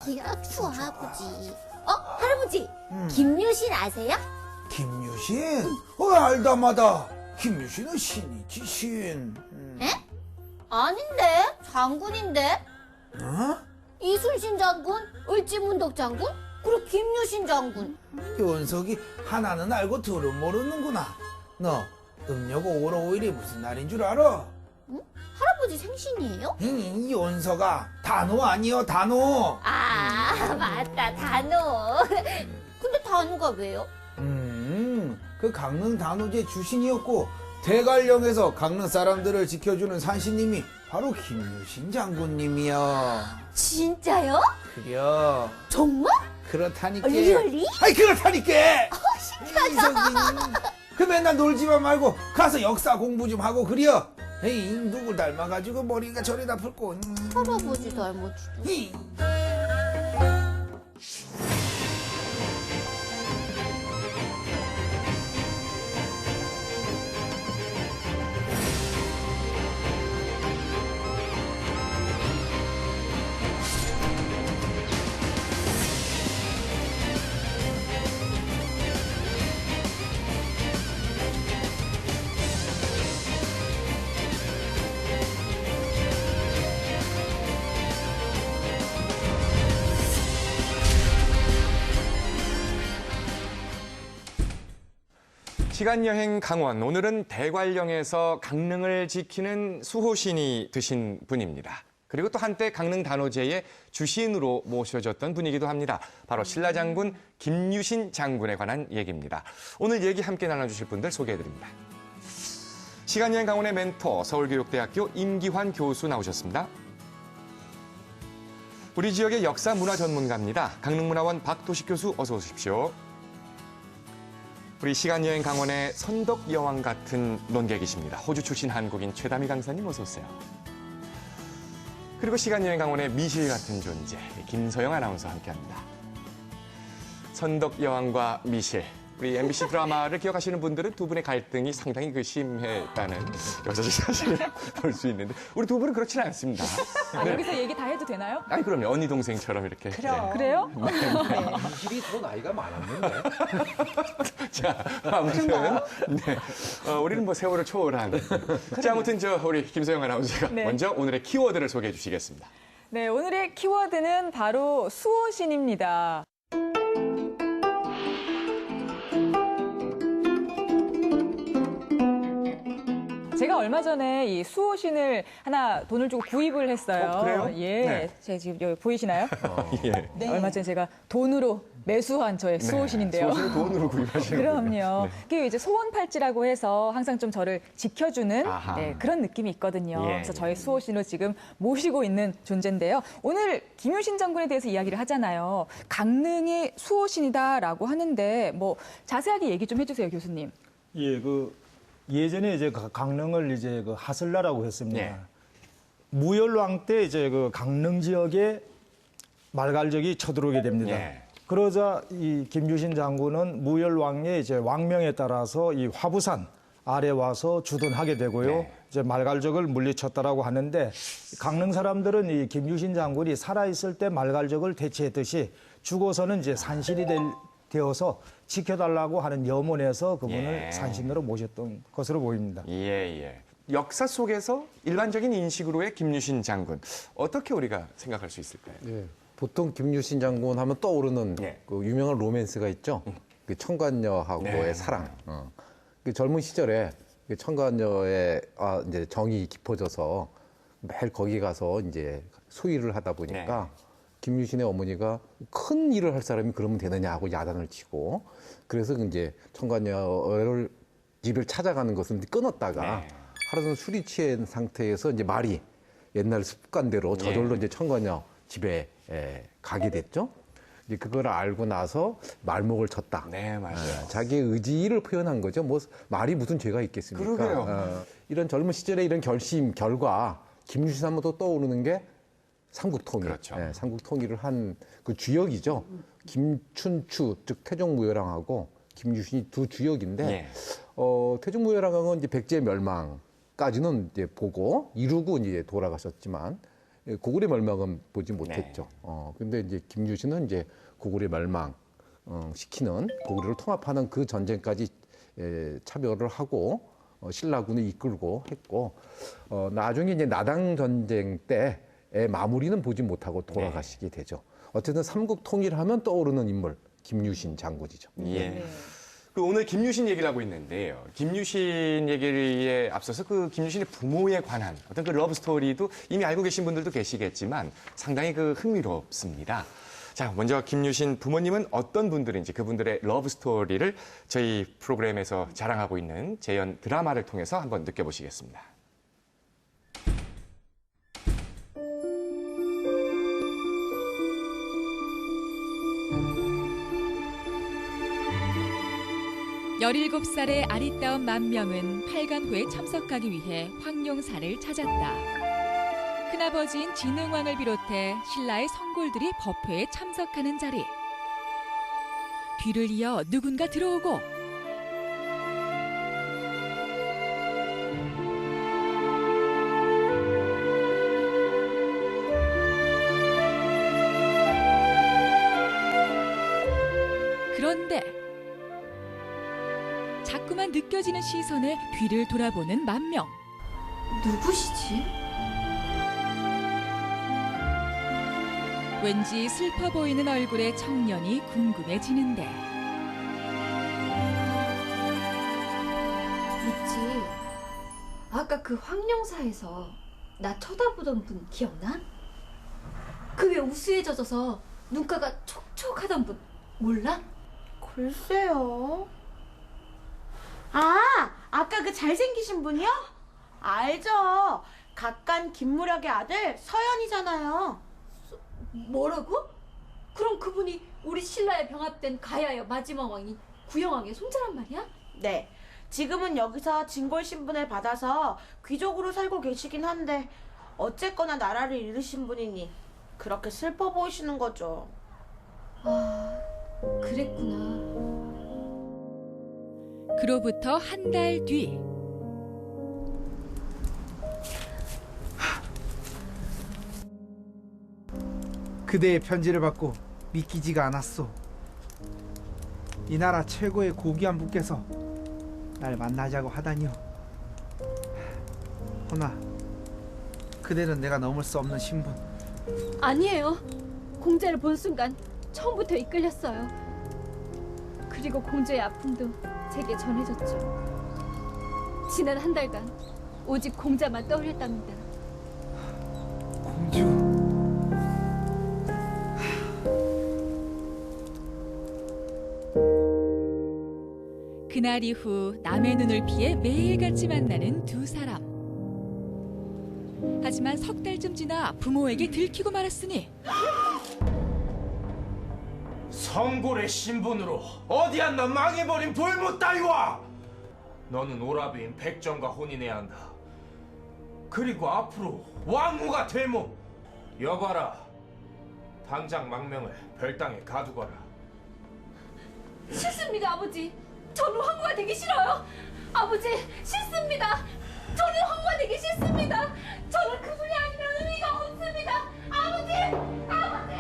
기억수 할아버지. 할아버지, 김유신 아세요? 김유신? 알다마다. 김유신은 신이지, 신. 에? 아닌데, 장군인데. 어? 이순신 장군, 을지문덕 장군, 그리고 김유신 장군. 연석이 하나는 알고 둘은 모르는구나. 너 음력 5월 5일이 무슨 날인 줄 알아? 할아버지 생신이에요? 이 연석아, 단오 아니여, 단오. 아, 맞다, 단오. 근데 단오가 왜요? 그 강릉 단오제 주신이었고 대관령에서 강릉 사람들을 지켜주는 산신님이 바로 김유신 장군님이야. 진짜요? 그려. 정말? 그렇다니까. 리얼리? 아이, 그렇다니까. 신기하다. 그 맨날 놀지만 말고 가서 역사 공부 좀 하고 그려. 에이, 누굴 닮아가지고 머리가 저리 아플고. 할아버지 닮았지도. 히. 시간여행 강원, 오늘은 대관령에서 강릉을 지키는 수호신이 되신 분입니다. 그리고 또 한때 강릉 단오제의 주신으로 모셔졌던 분이기도 합니다. 바로 신라장군 김유신 장군에 관한 얘기입니다. 오늘 얘기 함께 나눠주실 분들 소개해드립니다. 시간여행 강원의 멘토, 서울교육대학교 임기환 교수 나오셨습니다. 우리 지역의 역사 문화 전문가입니다. 강릉문화원 박도식 교수 어서 오십시오. 우리 시간여행 강원의 선덕 여왕 같은 논객이십니다. 호주 출신 한국인 최다미 강사님 어서 오세요. 그리고 시간여행 강원의 미실 같은 존재 김서영 아나운서 함께합니다. 선덕 여왕과 미실. 우리 MBC 드라마를 기억하시는 분들은 두 분의 갈등이 상당히 심했다는 역사적 사실을 볼 수 있는데 우리 두 분은 그렇지는 않습니다. 네. 여기서 얘기 다 해도 되나요? 아니 그럼요. 언니 동생처럼 이렇게. 그래요? 미실이 더 나이가 많았는데. 자, 아무튼 네. 우리는 뭐 세월을 초월한. 자, 아무튼 우리 김소영 아나운서가 네. 먼저 오늘의 키워드를 소개해 주시겠습니다. 네, 오늘의 키워드는 바로 수호신입니다. 제가 얼마 전에 이 수호신을 하나 돈을 주고 구입을 했어요. 그래요? 예, 네. 제가 지금 여기 보이시나요? 예. 얼마 전에 제가 돈으로 매수한 저의 수호신인데요. 수호신을 돈으로 구입하시는 그럼요. 네. 그게 이제 소원팔찌라고 해서 항상 좀 저를 지켜주는 아하. 네, 그런 느낌이 있거든요. 예, 그래서 예. 저의 수호신을 지금 모시고 있는 존재인데요. 오늘 김유신 장군에 대해서 이야기를 하잖아요. 강릉의 수호신이다라고 하는데 뭐 자세하게 얘기 좀 해주세요, 교수님. 예, 예전에 이제 강릉을 이제 하설나라고 했습니다. 예. 무열왕 때 이제 강릉 지역에 말갈적이 쳐들어오게 됩니다. 예. 그러자 이 김유신 장군은 무열왕의 이제 왕명에 따라서 이 화부산 아래 와서 주둔하게 되고요. 네. 이제 말갈적을 물리쳤다라고 하는데 강릉 사람들은 이 김유신 장군이 살아있을 때 말갈적을 대체했듯이 죽어서는 이제 산신이 되어서 지켜달라고 하는 염원에서 그분을 예. 산신으로 모셨던 것으로 보입니다. 예, 예. 역사 속에서 일반적인 인식으로의 김유신 장군 어떻게 우리가 생각할 수 있을까요? 예, 보통 김유신 장군 하면 떠오르는 네. 그 유명한 로맨스가 있죠. 그 청관녀하고의 네. 사랑. 그 젊은 시절에 그 청관녀의 이제 정이 깊어져서 매일 거기 가서 이제 소일을 하다 보니까 김유신의 어머니가 큰 일을 할 사람이 그러면 되느냐 하고 야단을 치고 그래서 이제 청관녀를 집을 찾아가는 것을 끊었다가 하루는 술이 취한 상태에서 이제 말이 옛날 습관대로 저절로 이제 청관녀 집에 가게 됐죠. 이제 그걸 알고 나서 말목을 쳤다. 네, 맞아요. 자기의 의지를 표현한 거죠. 뭐 말이 무슨 죄가 있겠습니까? 그러게요. 이런 젊은 시절에 이런 결심 결과 김유신 하면 또 떠오르는 게 삼국통일. 그렇죠. 삼국통일을 한 그 주역이죠. 김춘추 즉 태종무열왕하고 김유신이 두 주역인데 예. 태종무열왕은 이제 백제 멸망까지는 이제 보고 이루고 이제 돌아가셨지만 고구려 멸망은 보지 못했죠. 근데 이제 김유신은 이제 고구려 멸망 시키는 고구려를 통합하는 그 전쟁까지 참여를 하고 신라군을 이끌고 했고 나중에 이제 나당 전쟁 때의 마무리는 보지 못하고 돌아가시게 되죠. 어쨌든 삼국 통일하면 떠오르는 인물 김유신 장군이죠. 예. 그 오늘 김유신 얘기를 하고 있는데요. 김유신 얘기에 앞서서 그 김유신의 부모에 관한 어떤 그 러브 스토리도 이미 알고 계신 분들도 계시겠지만 상당히 그 흥미롭습니다. 자, 먼저 김유신 부모님은 어떤 분들인지 그분들의 러브 스토리를 저희 프로그램에서 자랑하고 있는 재연 드라마를 통해서 한번 느껴보시겠습니다. 열일곱 살의 아리따운 만명은 팔관호에 참석하기 위해 황룡사를 찾았다. 큰아버지인 진흥왕을 비롯해 신라의 성골들이 법회에 참석하는 자리. 뒤를 이어 누군가 들어오고 그런데 자꾸만 느껴지는 시선에 뒤를 돌아보는 만명. 누구시지? 왠지 슬퍼 보이는 얼굴의 청년이 궁금해지는데 있지. 아까 그 황룡사에서 나 쳐다보던 분 기억나? 그 왜 우수에 젖어서 눈가가 촉촉하던 분 몰라? 글쎄요. 아, 아까 그 잘생기신 분이요? 알죠. 각간 김무력의 아들 서연이잖아요. 뭐라고? 그럼 그분이 우리 신라에 병합된 가야의 마지막 왕이 구영왕의 손자란 말이야? 네. 지금은 여기서 진골 신분을 받아서 귀족으로 살고 계시긴 한데 어쨌거나 나라를 잃으신 분이니 그렇게 슬퍼 보이시는 거죠. 아, 그랬구나. 그로부터 한 달 뒤. 그대의 편지를 받고 믿기지가 않았소. 이 나라 최고의 고귀한 분께서 날 만나자고 하다니요. 허나 그대는 내가 넘을 수 없는 신분. 아니에요. 공자를 본 순간 처음부터 이끌렸어요. 그리고 공주의 아픔도 제게 전해졌죠. 지난 한 달간 오직 공자만 떠올렸답니다. 공주. 그날 이후 남의 눈을 피해 매일같이 만나는 두 사람. 하지만 석 달쯤 지나 부모에게 들키고 말았으니 성골의 신분으로 어디 한나 망해버린 불못 따위와 너는 오라비인 백정과 혼인해야 한다. 그리고 앞으로 왕후가 되모 여봐라 당장 망명을 별당에 가두거라. 싫습니다, 아버지. 저는 황후가 되기 싫어요. 아버지, 싫습니다. 저는 황후가 되기 싫습니다. 저는 그분이 아니면 의미가 없습니다. 아버지! 아버지!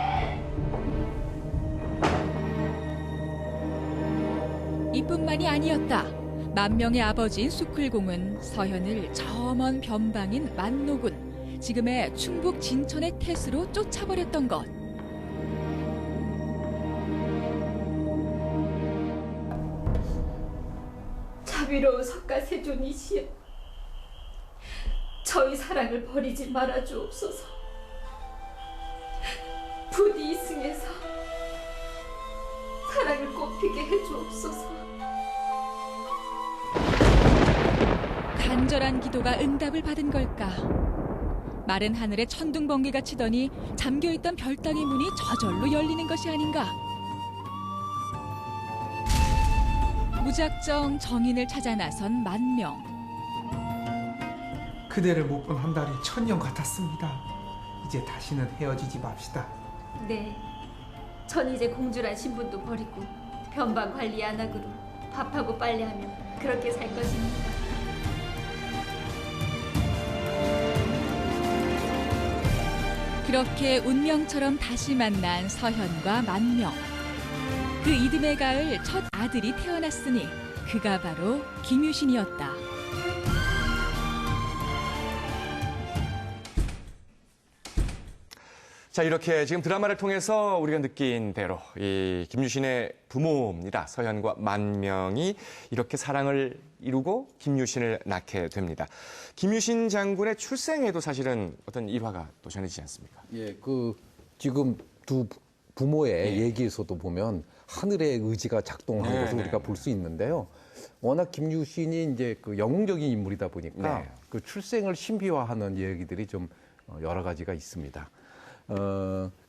이뿐만이 아니었다. 만명의 아버지인 수클공은 서현을 저 먼 변방인 만노군, 지금의 충북 진천의 태수로 쫓아버렸던 것. 자비로운 석가세존이시여, 저희 사랑을 버리지 말아 주옵소서. 부디 이승에서 사랑을 꽃피게 해 주옵소서. 간절한 기도가 응답을 받은 걸까? 마른 하늘에 천둥번개가 치더니 잠겨있던 별당의 문이 저절로 열리는 것이 아닌가? 무작정 정인을 찾아 나선 만명. 그대를 못 본 한 달이 천년 같았습니다. 이제 다시는 헤어지지 맙시다. 네, 전 이제 공주란 신분도 버리고 변방 관리 안하고로 밥하고 빨래하며 그렇게 살 것입니다. 그렇게 운명처럼 다시 만난 서현과 만명. 그 이듬해 가을 첫 아들이 태어났으니 그가 바로 김유신이었다. 자, 이렇게 지금 드라마를 통해서 우리가 느낀 대로 이 김유신의 부모입니다. 서현과 만명이 이렇게 사랑을 이루고 김유신을 낳게 됩니다. 김유신 장군의 출생에도 사실은 어떤 일화가 또 전해지지 않습니까? 예, 지금 두 부모의 얘기에서도 보면 하늘의 의지가 작동한 것을 우리가 볼 수 있는데요. 워낙 김유신이 이제 그 영웅적인 인물이다 보니까 그 출생을 신비화하는 얘기들이 좀 여러 가지가 있습니다.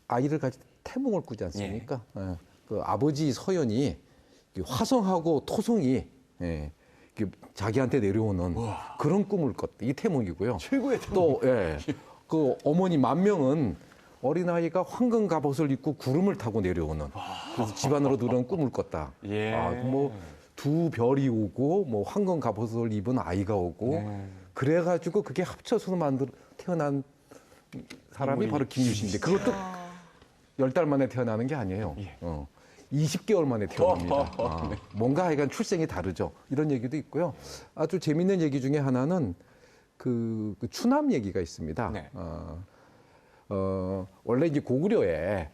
아이를 가질 때 태몽을 꾸지 않습니까? 그 아버지 서현이 화성하고 토성이 자기한테 내려오는 그런 꿈을 꿨다. 이 태몽이고요. 최고의 또 그 어머니 만명은 어린아이가 황금 갑옷을 입고 구름을 타고 내려오는 그래서 집안으로 들어오는 꿈을 꿨다. 뭐 두 별이 오고 뭐 황금 갑옷을 입은 아이가 오고 그래가지고 그게 합쳐서 태어난 사람이 바로 김유신인데 그것도 10달 만에 태어나는 게 아니에요. 20개월 만에 태어납니다. 뭔가 하여간 출생이 다르죠. 이런 얘기도 있고요. 아주 재밌는 얘기 중에 하나는 그 추남 얘기가 있습니다. 원래 이제 고구려에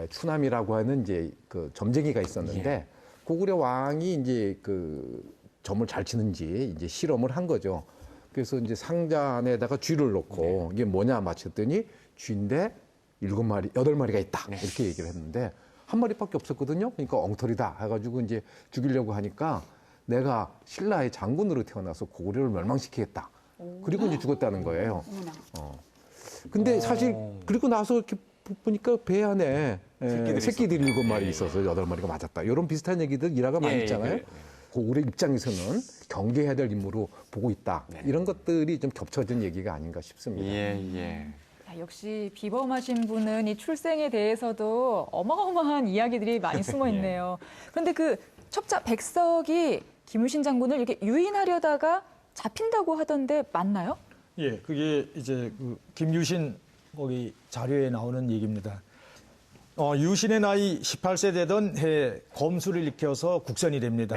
추남이라고 하는 이제 그 점쟁이가 있었는데 고구려 왕이 이제 그 점을 잘 치는지 이제 실험을 한 거죠. 그래서 이제 상자 안에다가 쥐를 놓고 이게 뭐냐 맞췄더니 쥐인데 7마리, 8마리가 있다. 이렇게 얘기를 했는데 한 마리밖에 없었거든요. 그러니까 엉터리다 해가지고 이제 죽이려고 하니까 내가 신라의 장군으로 태어나서 고구려를 멸망시키겠다. 그리고 이제 죽었다는 거예요. 근데 사실 그리고 나서 이렇게 보니까 배 안에 새끼들이 7마리 있어서 8마리가 맞았다. 이런 비슷한 얘기들 일화가 많이 있잖아요. 고구려 입장에서는 경계해야 될 임무로 보고 있다. 이런 것들이 좀 겹쳐진 얘기가 아닌가 싶습니다. 역시 비범하신 분은 이 출생에 대해서도 어마어마한 이야기들이 많이 숨어 있네요. 그런데 그 첩자 백석이 김유신 장군을 이렇게 유인하려다가 잡힌다고 하던데 맞나요? 예, 그게 이제 그 김유신 거기 자료에 나오는 얘기입니다. 유신의 나이 18세 되던 해에 검수를 일으켜서 국선이 됩니다.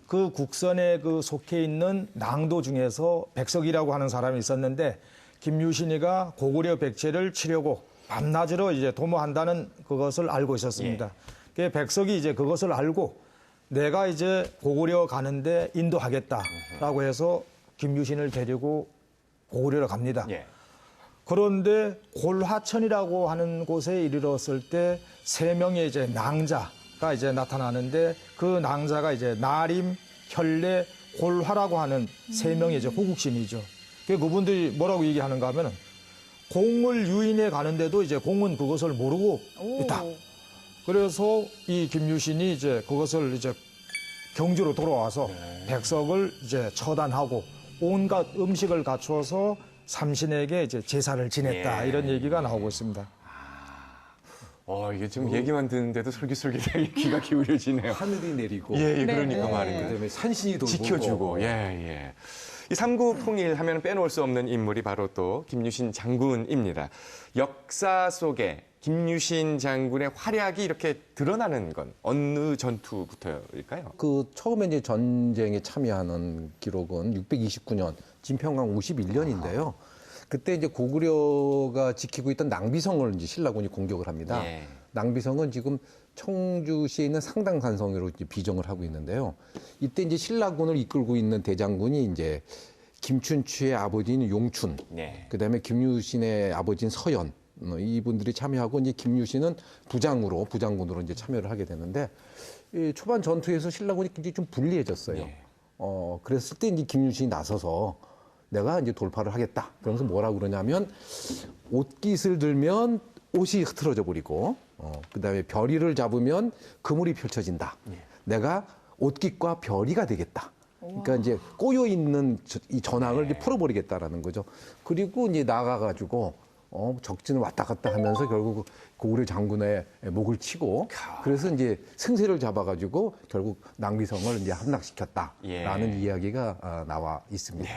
그 국선에 그 속해 있는 낭도 중에서 백석이라고 하는 사람이 있었는데 김유신이가 고구려 백제를 치려고 밤낮으로 이제 도모한다는 그것을 알고 있었습니다. 그 백석이 이제 그것을 알고 내가 이제 고구려 가는데 인도하겠다라고 해서 김유신을 데리고 고구려로 갑니다. 그런데 골화천이라고 하는 곳에 이르렀을 때 3명의 이제 낭자가 이제 나타나는데 그 낭자가 이제 나림, 혈례, 골화라고 하는 3명의 이제 호국신이죠. 그분들이 뭐라고 얘기하는가 하면은 공을 유인해 가는데도 이제 공은 그것을 모르고 있다. 그래서 이 김유신이 이제 그것을 이제 경주로 돌아와서 백석을 이제 처단하고 온갖 음식을 갖춰서 삼신에게 이제 제사를 지냈다. 이런 얘기가 나오고 있습니다. 이게 지금 얘기만 듣는데도 솔깃솔깃하게 귀가 기울여지네요. 하늘이 내리고. 그러니까 말입니다. 그다음에 산신이 돌고. 지켜주고. 이 삼국통일 하면 빼놓을 수 없는 인물이 바로 또 김유신 장군입니다. 역사 속에 김유신 장군의 활약이 이렇게 드러나는 건 어느 전투부터일까요? 그 처음에 이제 전쟁에 참여하는 기록은 629년 진평강 51년인데요. 그때 이제 고구려가 지키고 있던 낭비성을 이제 신라군이 공격을 합니다. 낭비성은 지금 청주시에 있는 상당산성으로 이제 비정을 하고 있는데요. 이때 이제 신라군을 이끌고 있는 대장군이 이제 김춘추의 아버지인 용춘, 그다음에 김유신의 아버지인 서현, 이분들이 참여하고 이제 김유신은 부장군으로 이제 참여를 하게 되는데 이 초반 전투에서 신라군이 굉장히 좀 불리해졌어요. 그랬을 때 이제 김유신이 나서서 내가 이제 돌파를 하겠다. 그러면서 뭐라 그러냐면 옷깃을 들면 옷이 흐트러져 버리고 그다음에 별이를 잡으면 그물이 펼쳐진다. 내가 옷깃과 별이가 되겠다. 그러니까 이제 꼬여 있는 이 전황을 이제 풀어버리겠다라는 거죠. 그리고 이제 나가가지고 적진을 왔다 갔다 하면서 결국 고구려 장군의 목을 치고 그래서 이제 승세를 잡아가지고 결국 낭비성을 이제 함락시켰다라는 이야기가 나와 있습니다.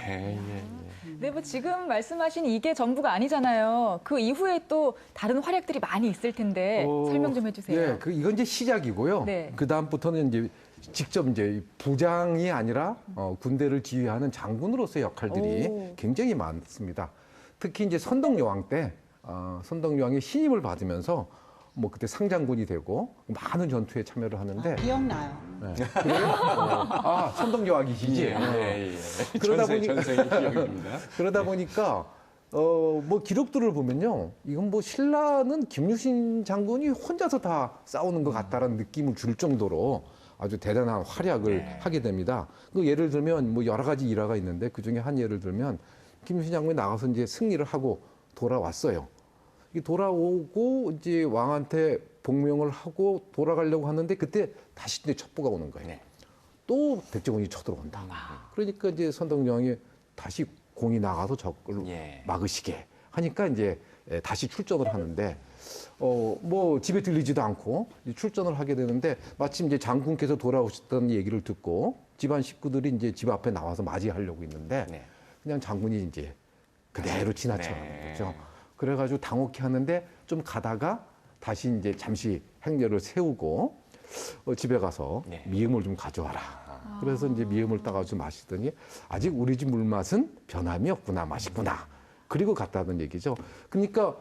네, 뭐 지금 말씀하신 이게 전부가 아니잖아요. 그 이후에 또 다른 활약들이 많이 있을 텐데 설명 좀 해주세요. 네, 이건 이제 시작이고요. 네. 그 다음부터는 이제 직접 이제 부장이 아니라 군대를 지휘하는 장군으로서의 역할들이 굉장히 많습니다. 특히 이제 선덕여왕 때 선덕여왕의 신임을 받으면서 뭐 그때 상장군이 되고 많은 전투에 참여를 하는데 기억나요. 네. 그래요? 선덕여왕이시지. 그러다 보니 그러다 보니까 뭐 기록들을 보면요, 이건 뭐 신라는 김유신 장군이 혼자서 다 싸우는 것 같다라는 느낌을 줄 정도로 아주 대단한 활약을 하게 됩니다. 그 예를 들면 뭐 여러 가지 일화가 있는데 그 중에 한 예를 들면 김유신 장군이 나가서 이제 승리를 하고 돌아왔어요. 돌아오고 이제 왕한테 복명을 하고 돌아가려고 하는데 그때 다시 이제 첩보가 오는 거예요. 또 백제군이 쳐들어온다. 그러니까 이제 선덕여왕이 다시 공이 나가서 적을 막으시게 하니까 이제 다시 출전을 하는데 뭐 집에 들리지도 않고 출전을 하게 되는데 마침 이제 장군께서 돌아오셨다는 얘기를 듣고 집안 식구들이 이제 집 앞에 나와서 맞이하려고 있는데 그냥 장군이 이제 그대로 지나쳐가는 거죠. 그래가지고 당혹해 하는데 좀 가다가 다시 이제 잠시 행렬을 세우고 집에 가서 미음을 좀 가져와라. 그래서 이제 미음을 따가지고 마시더니 아직 우리 집 물맛은 변함이 없구나, 맛있구나. 그리고 갔다는 얘기죠. 그러니까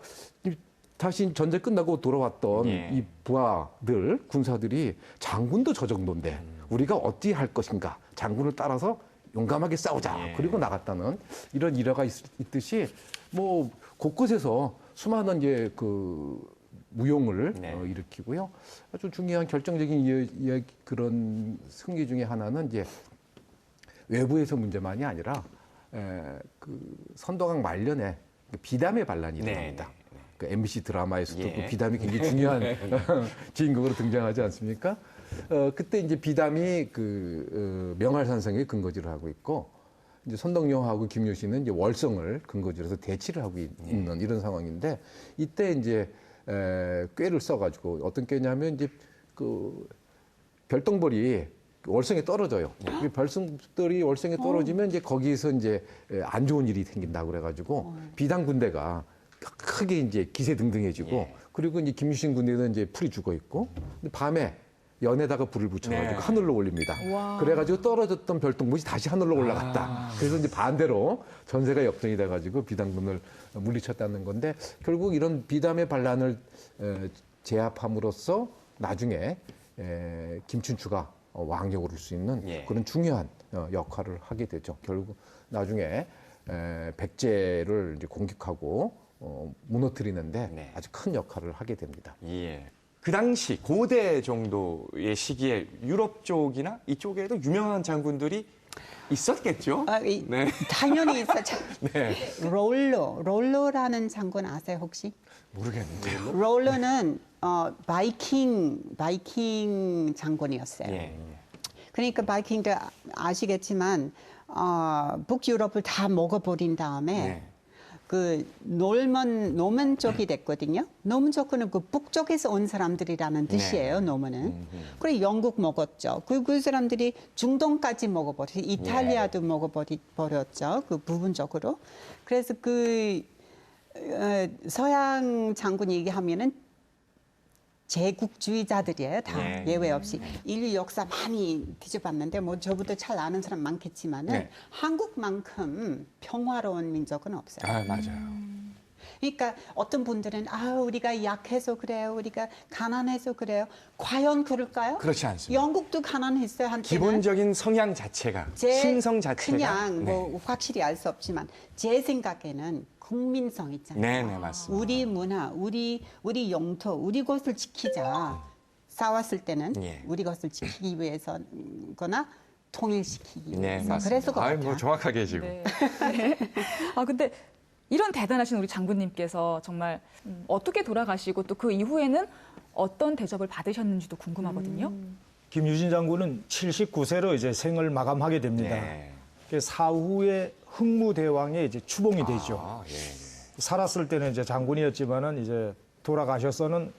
다시 전쟁 끝나고 돌아왔던 이 부하들, 군사들이 장군도 저 정도인데 우리가 어찌 할 것인가. 장군을 따라서 용감하게 싸우자. 그리고 나갔다는 이런 일화가 있듯이 뭐 곳곳에서 수많은 이제 그 무용을 일으키고요. 아주 중요한 결정적인 그런 승리 중에 하나는 이제 외부에서 문제만이 아니라 그 선덕왕 말년에 비담의 반란이 일어납니다. 그 MBC 드라마에서도 그 비담이 굉장히 중요한 주인공으로 등장하지 않습니까? 그때 이제 비담이 그 명할산성에 근거지를 하고 있고 이제 선덕여왕하고 김유신은 이제 월성을 근거지로 해서 대치를 하고 있는 이런 상황인데 이때 이제 꾀를 써가지고 어떤 꾀냐면 이제 그 별똥벌이 월성에 떨어져요. 별똥벌이 월성에 떨어지면 이제 거기에서 이제 안 좋은 일이 생긴다고 그래가지고 비단 군대가 크게 이제 기세등등해지고 그리고 이제 김유신 군대는 이제 풀이 죽어 있고 근데 밤에 연에다가 불을 붙여가지고 하늘로 올립니다. 그래가지고 떨어졌던 별똥벌이 다시 하늘로 올라갔다. 그래서 이제 반대로 전세가 역전이 돼가지고 비담군을 물리쳤다는 건데 결국 이런 비담의 반란을 제압함으로써 나중에 김춘추가 왕에 오를 수 있는 그런 중요한 역할을 하게 되죠. 결국 나중에 백제를 이제 공격하고 무너뜨리는데 아주 큰 역할을 하게 됩니다. 그 당시 고대 정도의 시기에 유럽 쪽이나 이쪽에도 유명한 장군들이 있었겠죠? 당연히 있었죠. 롤러라는 장군 아세요 혹시? 모르겠는데요. 롤러는 바이킹 장군이었어요. 그러니까 바이킹들 아시겠지만 북유럽을 다 먹어버린 다음에 그 노먼 쪽이 됐거든요. 노먼 쪽은 그 북쪽에서 온 사람들이라는 뜻이에요. 노먼은. 그리고 영국 먹었죠. 그 사람들이 중동까지 먹어버렸어요. 이탈리아도 먹어버렸죠. 그 부분적으로. 그래서 그 서양 장군 얘기하면은 제국주의자들이에요. 다 예외 없이. 인류 역사 많이 뒤져봤는데 뭐 저보다 잘 아는 사람 많겠지만은 한국만큼 평화로운 민족은 없어요. 맞아요. 그러니까 어떤 분들은 우리가 약해서 그래요. 우리가 가난해서 그래요. 과연 그럴까요? 그렇지 않습니다. 영국도 가난했어요. 한때는. 기본적인 성향 자체가, 심성 자체가. 그냥 뭐 확실히 알 수 없지만 제 생각에는 국민성 있잖아요. 네, 맞습니다. 우리 문화, 우리 영토, 우리 것을 지키자. 싸웠을 때는 우리 것을 지키기 위해서거나 통일시키기 위해서. 그래서 것 같아요. 뭐 정확하게 지금. 근데 이런 대단하신 우리 장군님께서 정말 어떻게 돌아가시고 또 그 이후에는 어떤 대접을 받으셨는지도 궁금하거든요. 김유신 장군은 79세로 이제 생을 마감하게 됩니다. 그 사후에 흥무대왕에 이제 추봉이 되죠. 살았을 때는 이제 장군이었지만은 이제 돌아가셔서는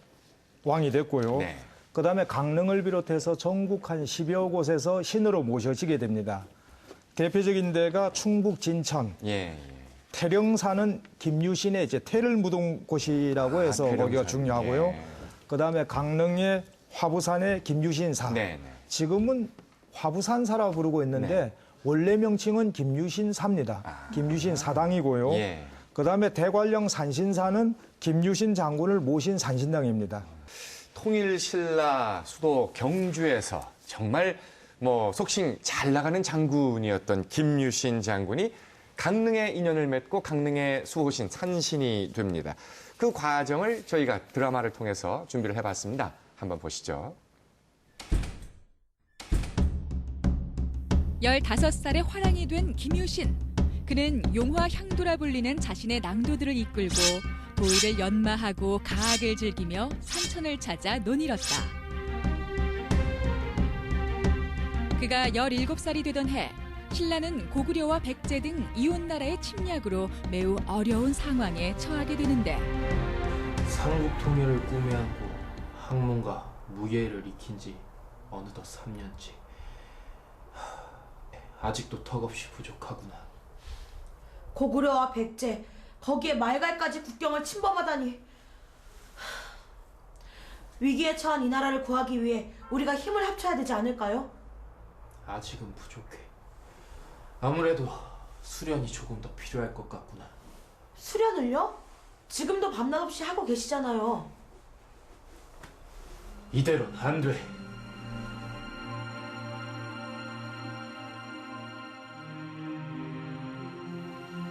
왕이 됐고요. 네. 그다음에 강릉을 비롯해서 전국 한 10여 곳에서 신으로 모셔지게 됩니다. 대표적인 데가 충북 진천, 예. 태령사는 김유신의 이제 태를 묻은 곳이라고 해서 태령산. 거기가 중요하고요. 예. 그다음에 강릉의 화부산의 김유신사. 네, 네. 지금은 화부산사라고 부르고 있는데 원래 명칭은 김유신사입니다. 김유신 사당이고요. 예. 그다음에 대관령 산신사는 김유신 장군을 모신 산신당입니다. 통일신라 수도 경주에서 정말 뭐 속칭 잘 나가는 장군이었던 김유신 장군이 강릉에 인연을 맺고 강릉의 수호신 산신이 됩니다. 그 과정을 저희가 드라마를 통해서 준비를 해봤습니다. 한번 보시죠. 15살에 화랑이 된 김유신. 그는 용화 향도라 불리는 자신의 낭도들을 이끌고 보위를 연마하고 가학을 즐기며 산천을 찾아 논일었다. 그가 17살이 되던 해 신라는 고구려와 백제 등 이웃나라의 침략으로 매우 어려운 상황에 처하게 되는데 삼국 통일을 꿈에 안고 학문과 무예를 익힌 지 어느덧 3년째. 아직도 턱없이 부족하구나. 고구려와 백제, 거기에 말갈까지 국경을 침범하다니. 위기에 처한 이 나라를 구하기 위해 우리가 힘을 합쳐야 되지 않을까요? 아직은 부족해. 아무래도 수련이 조금 더 필요할 것 같구나. 수련을요? 지금도 밤낮 없이 하고 계시잖아요. 이대로는 안 돼.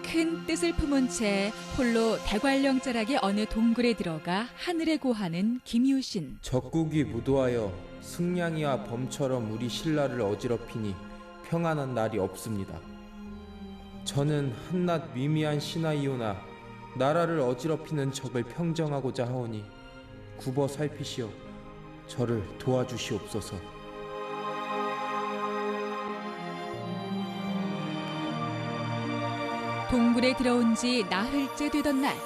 큰 뜻을 품은 채 홀로 대관령 자락의 어느 동굴에 들어가 하늘에 고하는 김유신. 적국이 무도하여 승량이와 범처럼 우리 신라를 어지럽히니 평안한 날이 없습니다. 저는 한낱 미미한 신하이오나 나라를 어지럽히는 적을 평정하고자 하오니 굽어 살피시어 저를 도와주시옵소서. 동굴에 들어온 지 나흘째 되던 날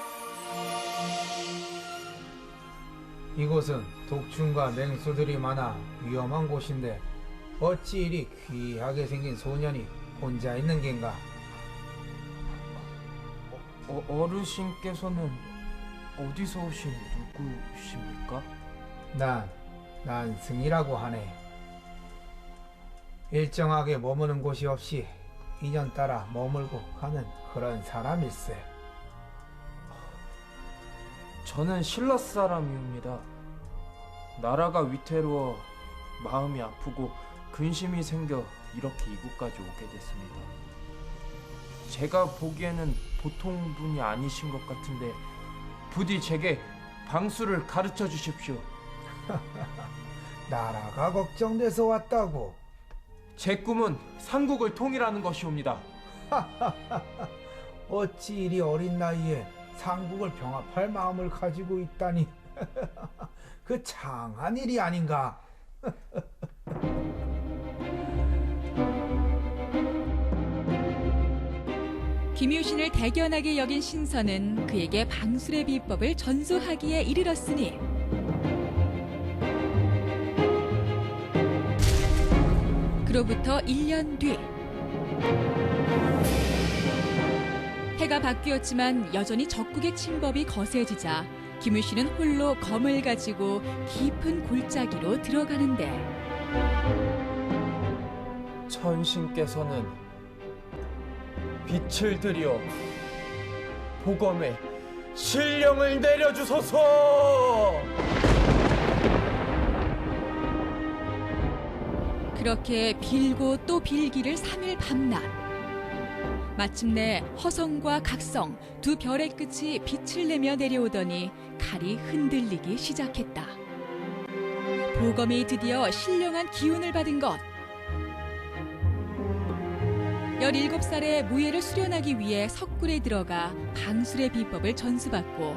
이곳은 독충과 맹수들이 많아 위험한 곳인데 어찌 이리 귀하게 생긴 소년이 혼자 있는 겐가? 어르신께서는 어디서 오신 누구십니까? 난 승이라고 하네. 일정하게 머무는 곳이 없이 인연 따라 머물고 가는 그런 사람일세. 저는 신라 사람이옵니다. 나라가 위태로워 마음이 아프고 근심이 생겨 이렇게 이곳까지 오게 됐습니다. 제가 보기에는 보통 분이 아니신 것 같은데 부디 제게 방수를 가르쳐 주십시오. 나라가 걱정돼서 왔다고. 제 꿈은 삼국을 통일하는 것이옵니다. 어찌 이리 어린 나이에 삼국을 병합할 마음을 가지고 있다니. 그 장한 일이 아닌가. 김유신을 대견하게 여긴 신선은 그에게 방술의 비법을 전수하기에 이르렀으니 그로부터 1년 뒤 해가 바뀌었지만 여전히 적국의 침범이 거세지자 김유신은 홀로 검을 가지고 깊은 골짜기로 들어가는데 천신께서는 빛을 들여 보검에 신령을 내려주소서. 그렇게 빌고 또 빌기를 3일 밤낮. 마침내 허성과 각성 두 별의 끝이 빛을 내며 내려오더니 칼이 흔들리기 시작했다. 보검이 드디어 신령한 기운을 받은 것. 17살에 무예를 수련하기 위해 석굴에 들어가 방술의 비법을 전수받고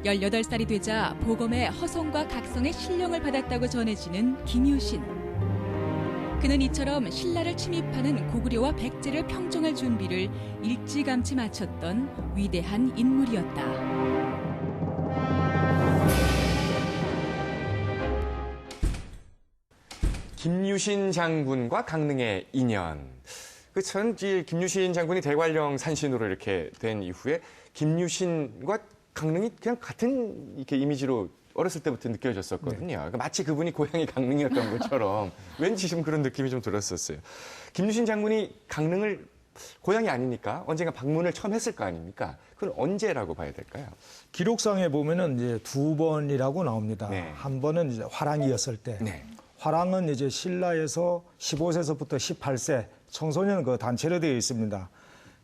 18살이 되자 보검의 허성과 각성의 신령을 받았다고 전해지는 김유신. 그는 이처럼 신라를 침입하는 고구려와 백제를 평정할 준비를 일찌감치 마쳤던 위대한 인물이었다. 김유신 장군과 강릉의 인연. 전 김유신 장군이 대관령 산신으로 이렇게 된 이후에 김유신과 강릉이 그냥 같은 이렇게 이미지로 어렸을 때부터 느껴졌었거든요. 그러니까 마치 그분이 고향이 강릉이었던 것처럼 왠지 좀 그런 느낌이 좀 들었었어요. 김유신 장군이 강릉을 고향이 아니니까 언젠가 방문을 처음 했을 거 아닙니까? 그건 언제라고 봐야 될까요? 기록상에 보면은 이제 2번이라고 나옵니다. 네. 한 번은 이제 화랑이었을 때. 네. 화랑은 이제 신라에서 15세서부터 18세 청소년 그 단체로 되어 있습니다.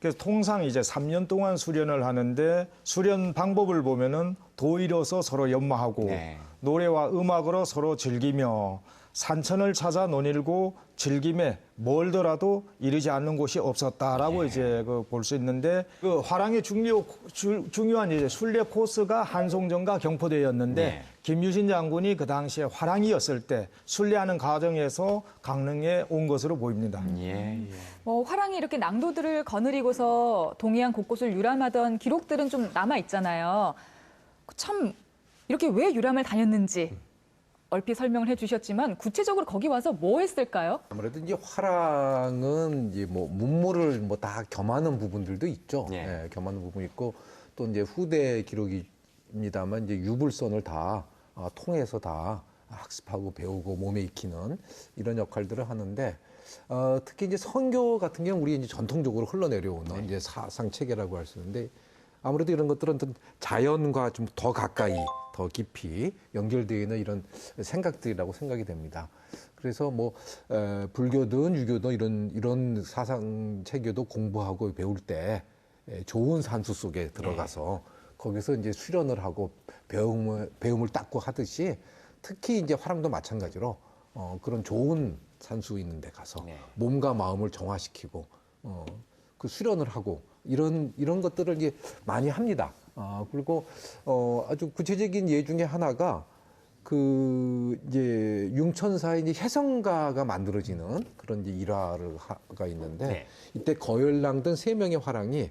그래서 통상 이제 3년 동안 수련을 하는데 수련 방법을 보면은 도의로서 서로 연마하고 네. 노래와 음악으로 서로 즐기며 산천을 찾아 논일고 즐김에 멀더라도 이르지 않는 곳이 없었다라고 이제 볼 수 있는데 그 화랑의 중요한 이제 순례 코스가 한송정과 경포대였는데 네. 김유신 장군이 그 당시에 화랑이었을 때 순례하는 과정에서 강릉에 온 것으로 보입니다. 화랑이 이렇게 낭도들을 거느리고서 동해안 곳곳을 유람하던 기록들은 좀 남아 있잖아요. 참 이렇게 왜 유람을 다녔는지 얼핏 설명을 해주셨지만 구체적으로 거기 와서 뭐 했을까요? 아무래도 이제 화랑은 이제 뭐 문물을 뭐 다 겸하는 부분들도 있죠. 예, 겸하는 부분이 있고 또 이제 후대 기록입니다만 이제 유불선을 다 통해서 다 학습하고 배우고 몸에 익히는 이런 역할들을 하는데 특히 이제 선교 같은 경우는 우리 이제 전통적으로 흘러내려오는 이제 사상 체계라고 할 수 있는데 아무래도 이런 것들은 자연과 좀 더 가까이, 더 깊이 연결되어 있는 이런 생각들이라고 생각이 됩니다. 그래서 뭐 불교든 유교든 이런 사상 체계도 공부하고 배울 때 좋은 산수 속에 들어가서 거기서 이제 수련을 하고 배움을 닦고 하듯이 특히 이제 화랑도 마찬가지로 그런 좋은 산수 있는 데 가서 몸과 마음을 정화시키고 그 수련을 하고 이런 것들을 이제 많이 합니다. 그리고 아주 구체적인 예 중에 하나가 그 이제 융천사에 이제 해성가가 만들어지는 그런 이제 일화가 있는데 이때 거열낭던 3명의 화랑이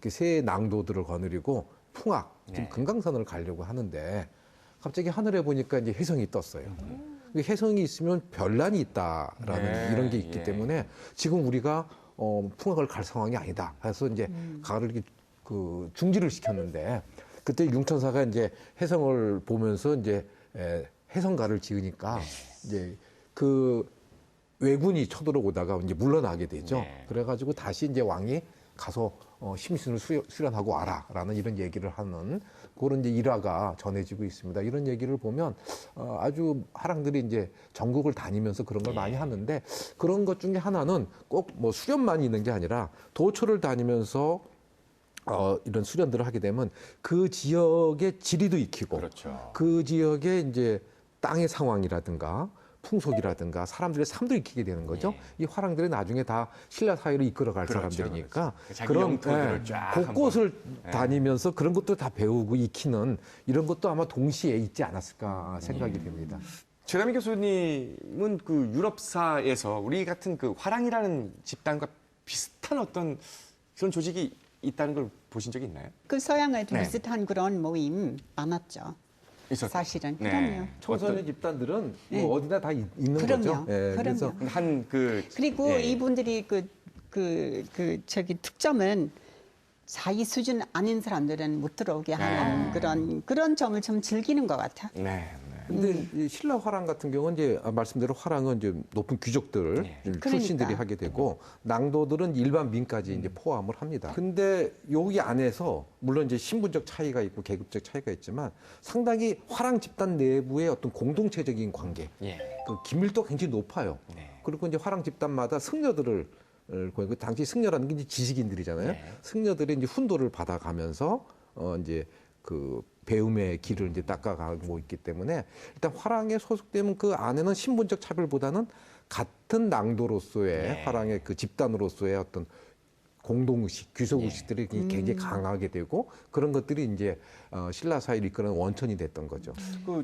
그 세 낭도들을 거느리고 풍악, 지금 금강산을 가려고 하는데 갑자기 하늘에 보니까 이제 혜성이 떴어요. 그 혜성이 있으면 별난이 있다라는 이런 게 있기 때문에 지금 우리가 풍악을 갈 상황이 아니다. 그래서 이제 가을을 이렇게 그 중지를 시켰는데 그때 융천사가 이제 혜성을 보면서 이제 혜성가를 지으니까 이제 그 왜군이 쳐들어오다가 이제 물러나게 되죠. 그래가지고 다시 이제 왕이 가서 심신을 수련하고 와라라는 이런 얘기를 하는 그런 이제 일화가 전해지고 있습니다. 이런 얘기를 보면 아주 화랑들이 이제 전국을 다니면서 그런 걸 많이 하는데 그런 것 중에 하나는 꼭 뭐 수련만 있는 게 아니라 도초를 다니면서 이런 수련들을 하게 되면 그 지역의 지리도 익히고 그 지역의 이제 땅의 상황이라든가 풍속이라든가 사람들의 삶도 익히게 되는 거죠. 이 화랑들이 나중에 다 신라 사회를 이끌어갈 사람들이니까 그런 곳곳을 다니면서 그런 것도 다 배우고 익히는 이런 것도 아마 동시에 있지 않았을까 생각이 됩니다. 최남희 교수님은 그 유럽사에서 우리 같은 그 화랑이라는 집단과 비슷한 어떤 그런 조직이 있다는 걸 보신 적이 있나요? 그 서양에도 비슷한 그런 모임 많았죠. 사실은 그럼요. 청소년 집단들은 뭐 어디나 다 있는 거죠. 그래서 그리고 이분들이 저기 특점은 자기 수준 아닌 사람들은 못 들어오게 하는 그런 점을 좀 즐기는 것 같아. 근데 이 신라 화랑 같은 경우는 이제 말씀대로 화랑은 이제 높은 귀족들 출신들이 하게 되고 낭도들은 일반 민까지 이제 포함을 합니다. 근데 여기 안에서 물론 이제 신분적 차이가 있고 계급적 차이가 있지만 상당히 화랑 집단 내부의 어떤 공동체적인 관계, 그 긴밀도가 굉장히 높아요. 그리고 이제 화랑 집단마다 승려들을 그 당시 승려라는 게 이제 지식인들이잖아요. 승려들이 이제 훈도를 받아가면서 이제 그 배움의 길을 이제 닦아가고 있기 때문에 일단 화랑에 소속되면 그 안에는 신분적 차별보다는 같은 낭도로서의 화랑의 그 집단으로서의 어떤 공동의식, 귀속의식들이 굉장히 강하게 되고 그런 것들이 이제 신라 사회를 이끄는 원천이 됐던 거죠.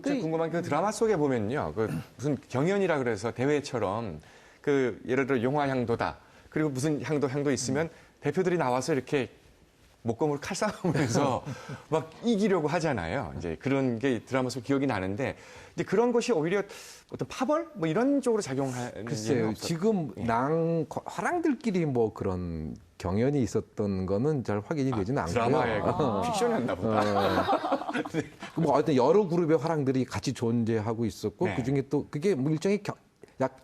제가 궁금한 그 드라마 속에 보면요, 그 무슨 경연이라 그래서 대회처럼 그 예를 들어 용화향도다. 그리고 무슨 향도 있으면 대표들이 나와서 이렇게 목검으로 칼싸움하면서 막 이기려고 하잖아요. 이제 그런 게 드라마 속 기억이 나는데 이제 그런 것이 오히려 어떤 파벌 뭐 이런 쪽으로 작용하는 글쎄요. 지금 화랑들끼리 뭐 그런 경연이 있었던 거는 잘 확인이 되지는 않고요. 드라마에 픽션이었나 보다. 네. 뭐 하여튼 여러 그룹의 화랑들이 같이 존재하고 있었고 네. 그중에 또 그게 뭐 일종의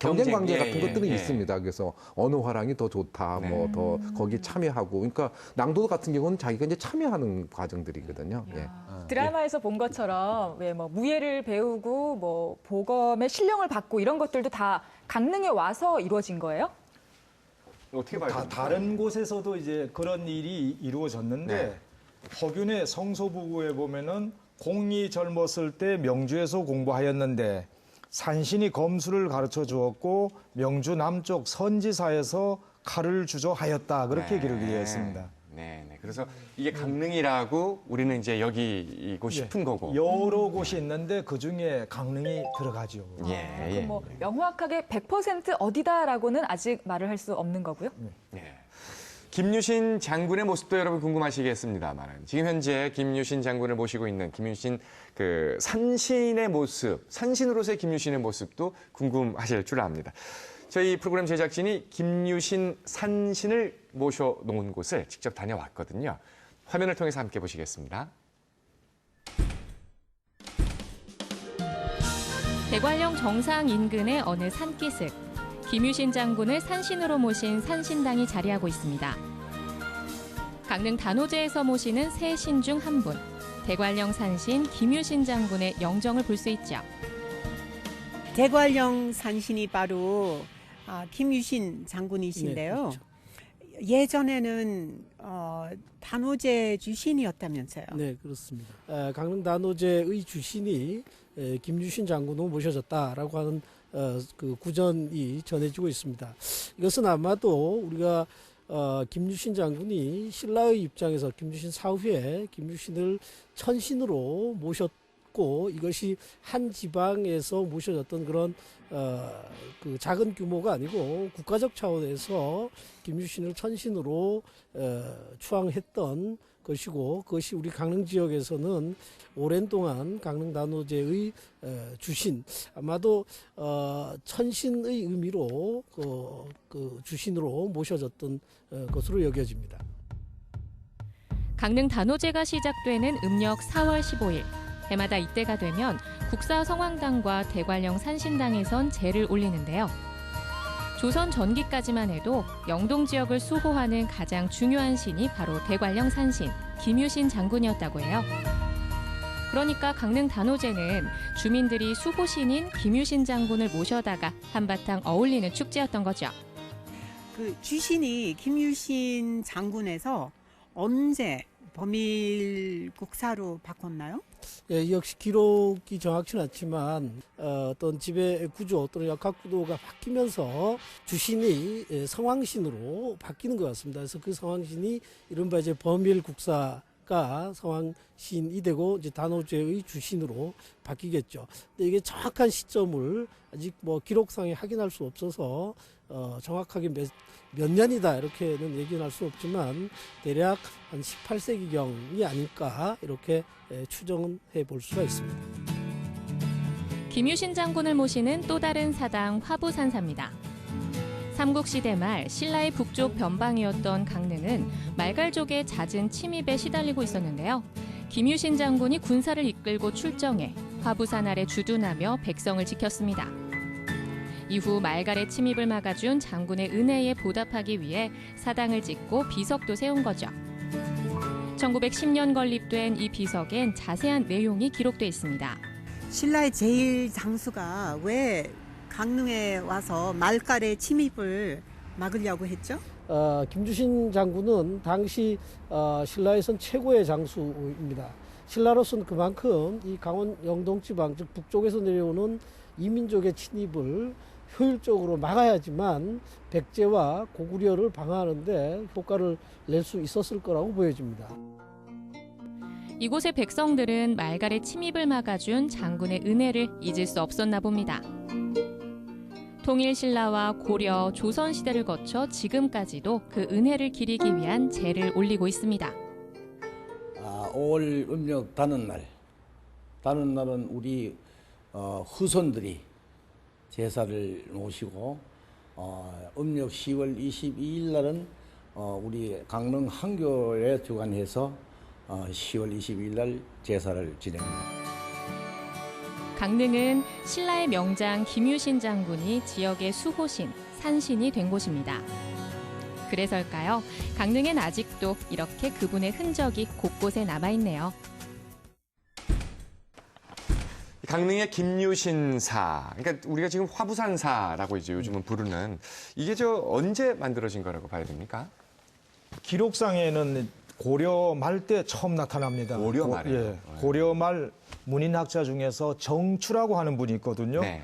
경쟁 관계 경쟁, 같은 것들은 있습니다. 그래서 어느 화랑이 더 좋다, 네. 뭐 더 거기에 참여하고, 그러니까 낭도 같은 경우는 자기가 이제 참여하는 과정들이거든요. 예. 드라마에서 본 것처럼 왜 뭐 무예를 배우고 뭐 보검의 신령을 받고 이런 것들도 다 강릉에 와서 이루어진 거예요? 어떻게 봐요? 다른 곳에서도 이제 그런 일이 이루어졌는데 네. 허균의 성소부구에 보면은 공이 젊었을 때 명주에서 공부하였는데 산신이 검술을 가르쳐 주었고 명주 남쪽 선지사에서 칼을 주조하였다. 그렇게 네. 기록이 되어 있습니다. 네. 그래서 이게 강릉이라고 우리는 이제 여기고 싶은 거고. 여러 곳이 있는데 그 중에 강릉이 들어가죠. 예. 뭐 명확하게 100% 어디다라고는 아직 말을 할 수 없는 거고요. 예. 김유신 장군의 모습도 여러분 궁금하시겠습니다만 지금 현재 김유신 장군을 모시고 있는 김유신 그 산신의 모습, 산신으로서의 김유신의 모습도 궁금하실 줄 압니다. 저희 프로그램 제작진이 김유신 산신을 모셔놓은 곳을 직접 다녀왔거든요. 화면을 통해서 함께 보시겠습니다. 대관령 정상 인근의 어느 산기슭. 김유신 장군을 산신으로 모신 산신당이 자리하고 있습니다. 강릉 단오제에서 모시는 세 신 중 한 분, 대관령 산신 김유신 장군의 영정을 볼 수 있죠. 대관령 산신이 바로 김유신 장군이신데요. 네, 그렇죠. 예전에는 단오제 주신이었다면서요. 네, 그렇습니다. 강릉 단오제의 주신이 김유신 장군으로 모셔졌다라고 하는 그 구전이 전해지고 있습니다. 이것은 아마도 우리가 김유신 장군이 신라의 입장에서 김유신 사후에 김유신을 천신으로 모셨고 이것이 한 지방에서 모셔졌던 그런 그 작은 규모가 아니고 국가적 차원에서 김유신을 천신으로 추앙했던 것이고 그것이 우리 강릉 지역에서는 오랜 동안 강릉 단오제의 주신 아마도 천신의 의미로 그 주신으로 모셔졌던 것으로 여겨집니다. 강릉 단오제가 시작되는 음력 4월 15일. 해마다 이때가 되면 국사 성황당과 대관령 산신당에선 제를 올리는데요. 조선 전기까지만 해도 영동 지역을 수호하는 가장 중요한 신이 바로 대관령 산신 김유신 장군이었다고 해요. 그러니까 강릉 단오제는 주민들이 수호신인 김유신 장군을 모셔다가 한바탕 어울리는 축제였던 거죠. 그 주신이 김유신 장군에서 언제 범일국사로 바꿨나요? 예, 역시 기록이 정확치는 않지만 어떤 지배 구조 또는 역학 구도가 바뀌면서 주신이 성황신으로 바뀌는 것 같습니다. 그래서 그 성황신이 이른바 이제 범일국사가 성황신이 되고 이제 단오제의 주신으로 바뀌겠죠. 근데 이게 정확한 시점을 아직 뭐 기록상에 확인할 수 없어서 정확하게 몇 년이다 이렇게는 얘기는 할 수 없지만 대략 한 18세기경이 아닐까 이렇게 추정해 볼 수가 있습니다. 김유신 장군을 모시는 또 다른 사당 화부산사입니다. 삼국시대 말 신라의 북쪽 변방이었던 강릉은 말갈족의 잦은 침입에 시달리고 있었는데요. 김유신 장군이 군사를 이끌고 출정해 화부산 아래 주둔하며 백성을 지켰습니다. 이후 말갈의 침입을 막아준 장군의 은혜에 보답하기 위해 사당을 짓고 비석도 세운 거죠. 1910년 건립된 이 비석엔 자세한 내용이 기록돼 있습니다. 신라의 제1장수가 왜 강릉에 와서 말갈의 침입을 막으려고 했죠? 김주신 장군은 당시 신라에선 최고의 장수입니다. 신라로서는 그만큼 이 강원 영동 지방, 즉 북쪽에서 내려오는 이민족의 침입을 효율적으로 막아야지만 백제와 고구려를 방어하는 데 효과를 낼 수 있었을 거라고 보여집니다. 이곳의 백성들은 말갈의 침입을 막아준 장군의 은혜를 잊을 수 없었나 봅니다. 통일신라와 고려, 조선시대를 거쳐 지금까지도 그 은혜를 기리기 위한 제를 올리고 있습니다. 5월 음력 다는 날은 우리 후손들이 제사를 모시고 음력 10월 22일 날은 우리 강릉 한교에 주관해서 10월 22일 날 제사를 지냅니다. 강릉은 신라의 명장 김유신 장군이 지역의 수호신, 산신이 된 곳입니다. 그래서일까요? 강릉엔 아직도 이렇게 그분의 흔적이 곳곳에 남아있네요. 강릉의 김유신사, 그러니까 우리가 지금 화부산사라고 이제 요즘은 부르는 이게 언제 만들어진 거라고 봐야 됩니까? 기록상에는 고려 말 때 처음 나타납니다. 고려 말이요? 예, 고려 말 문인학자 중에서 정추라고 하는 분이 있거든요. 네.